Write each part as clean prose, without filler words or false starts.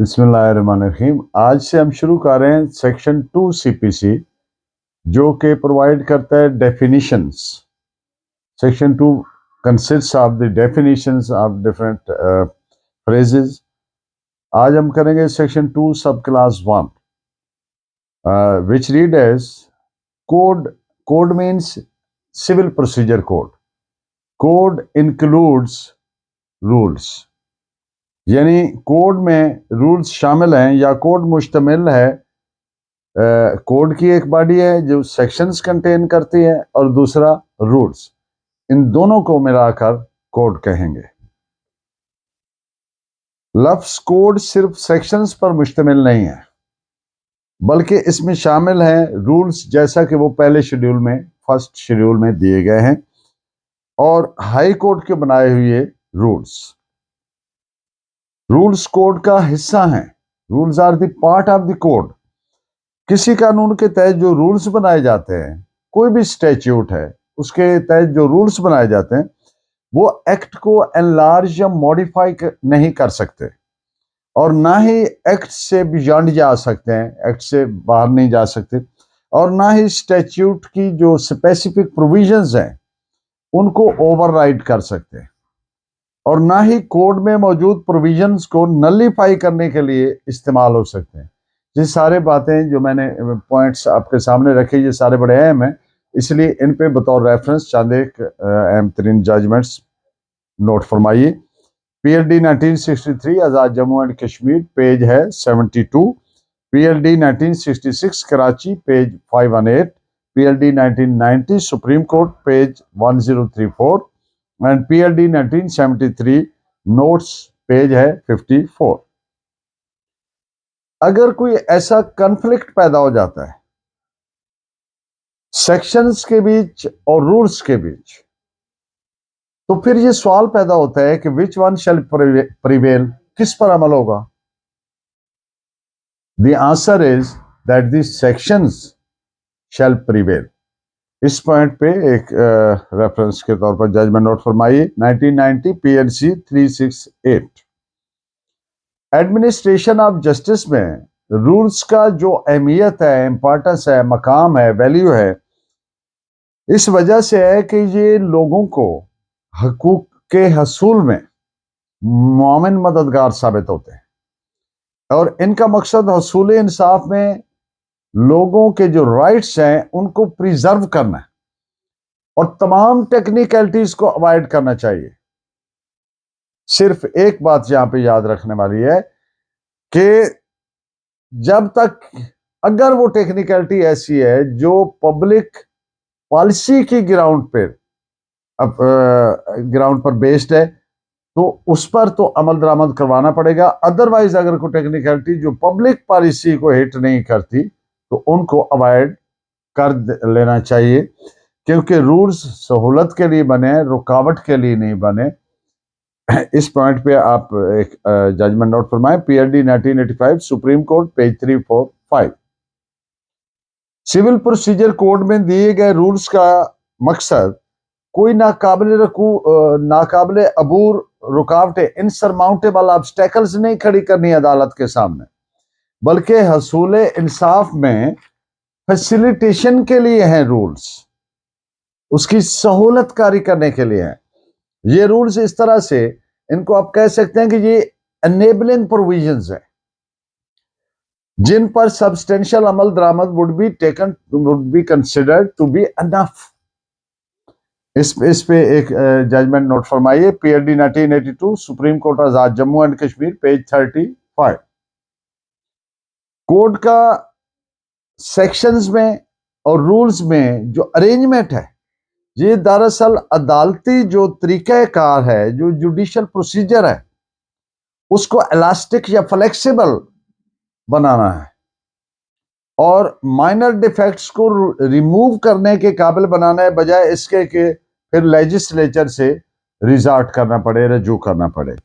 बिस्मिल्लाहिर्रहमानिर्रहीम। आज से हम शुरू कर रहे हैं सेक्शन 2 सीपीसी, जो कि प्रोवाइड करता है definitions. Section 2 consist of the definitions of different phrases. आज हम करेंगे section 2 sub class 1, which read as code. Code means civil procedure code. Code includes rules, यानी कोड में रूल्स शामिल हैं या कोड मुश्तमिल है। कोड की एक बॉडी है जो सेक्शंस कंटेन करती है और दूसरा रूल्स। इन दोनों को मिलाकर कोड कहेंगे। लफ्ज कोड सिर्फ सेक्शंस पर मुश्तमिल नहीं है, बल्कि इसमें शामिल हैं रूल्स, जैसा कि वो पहले शेड्यूल में, फर्स्ट शेड्यूल में दिए गए हैं, और हाई कोर्ट के बनाए हुए रूल्स। रूल्स कोड का हिस्सा हैं। Rules are the part of the code. किसी कानून के तहत जो रूल्स बनाए जाते हैं, कोई भी स्टैट्यूट है, उसके तहत जो रूल्स बनाए जाते हैं, वो एक्ट को एनलार्ज या मॉडिफाई नहीं कर सकते, और ना ही एक्ट से बियॉन्ड जा सकते हैं, एक्ट से बाहर नहीं जा सकते, और ना ही स्टैट्यूट की जो स्पेसिफिक प्रोविजंस हैं उनको ओवरराइड कर सकते हैं, और ना ही कोड में मौजूद प्रोविजंस को नलीफाई करने के लिए इस्तेमाल हो सकते हैं। ये सारे बातें जो मैंने पॉइंट्स आपके सामने रखे, ये सारे बड़े अहम हैं, इसलिए इन पे बतौर रेफरेंस चंद एक अहम तरीन जजमेंट्स नोट फरमाइए। PLD 1963 Azad Jammu and Kashmir, page है 72। PLD 1966 Karachi, page 518। PLD 1990 supreme court, page 1034। And PLD 1973 notes, page है 54। अगर कोई ऐसा कॉन्फ्लिक्ट पैदा हो जाता है सेक्शंस के बीच और रूल्स के बीच, तो फिर ये सवाल पैदा होता है कि विच वन शैल प्रिवेल, किस पर अमल होगा। The answer is that the sections shall prevail. इस पॉइंट पे एक रेफरेंस के तौर पर जजमेंट नोट फरमाइए। 1990 पीएलसी 368। एडमिनिस्ट्रेशन ऑफ जस्टिस में रूल्स का जो अहमियत है, इंपॉर्टेंस है, मकाम है, वैल्यू है, इस वजह से है कि ये लोगों को हकूक के हसूल में मुआविन मददगार साबित होते हैं, और इनका मकसद हसूल इंसाफ में लोगों के जो राइट्स हैं उनको प्रिजर्व करना है, और तमाम टेक्निकलिटीज को अवॉइड करना चाहिए। सिर्फ एक बात यहां पे याद रखने वाली है कि जब तक, अगर वो टेक्निकलिटी ऐसी है जो पब्लिक पॉलिसी की ग्राउंड पर बेस्ड है, तो उस पर तो अमल दरामद करवाना पड़ेगा। अदरवाइज अगर कोई टेक्निकलिटी जो पब्लिक पॉलिसी को हिट नहीं करती, तो उनको अवॉइड कर लेना चाहिए, क्योंकि रूल्स सहूलत के लिए बने, रुकावट के लिए नहीं बने। इस पॉइंट पे आप एक जजमेंट नोट फरमाएं। PLD 1985 supreme court, page 345। Civil procedure code में दिए गए रूल्स का मकसद कोई नाकाबिले अबूर रुकावटें, इनसरमाउंटेबल ऑब्स्टेकल्स नहीं खड़ी करनी अदालत के सामने, बल्कि हसूल इंसाफ में फैसिलिटेशन के लिए हैं रूल्स, उसकी सहूलत कारी करने के लिए हैं। ये रूल्स इस तरह से, इनको आप कह सकते हैं कि ये एनेबलिंग प्रोविजंस है, जिन पर सब्सटेंशियल अमल दरामद would be considered to be enough. इस पे एक जजमेंट नोट फरमाइए। PLD 1982 supreme court Azad Jammu and Kashmir, page 35। Code का सेक्शंस में और रूल्स में जो अरेंजमेंट है, ये दरअसल अदालती जो तरीक़ाकार है, जो जुडिशियल प्रोसीजर है, उसको इलास्टिक या फ्लेक्सिबल बनाना है, और माइनर डिफेक्ट्स को रिमूव करने के काबिल बनाना है, बजाय इसके कि फिर लेजिस्लेचर से रिजॉर्ट करना पड़े, रजू करना पड़े।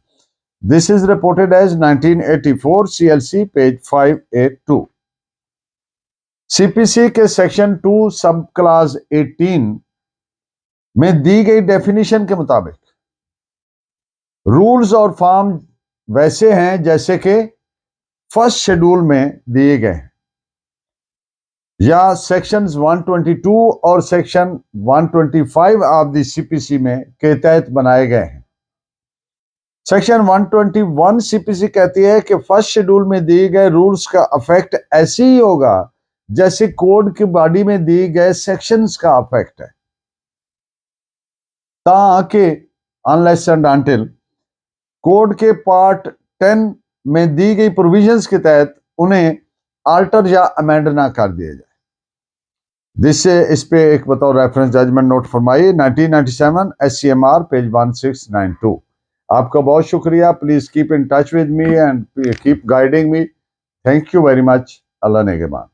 This is reported as 1984 CLC, page 582। CPC के सेक्शन 2 सब क्लास 18 में दी गई डेफिनेशन के मुताबिक रूल्स और फॉर्म वैसे हैं जैसे कि फर्स्ट शेड्यूल में दिए गए हैं या सेक्शंस 122 और सेक्शन 125 ऑफ द सीपीसी में के तहत बनाए गए हैं। सेक्शन 121 सीपीसी कहती है कि फर्स्ट शेड्यूल में दिए गए रूल्स का इफेक्ट ऐसे ही होगा जैसे कोड की बॉडी में दिए गए सेक्शंस का इफेक्ट है, ताकि अनलेस एंड अनटिल कोड के पार्ट 10 में दी गई प्रोविजंस के तहत उन्हें आल्टर या अमेंड ना कर दिया जाए। जिससे इस पे एक बताओ रेफरेंस जजमेंट नोट फरमाइए 1997 SCMR पेज 1692। आपका बहुत शुक्रिया। Please keep in touch with me and keep guiding me. Thank you very much. Allah नेगेबान।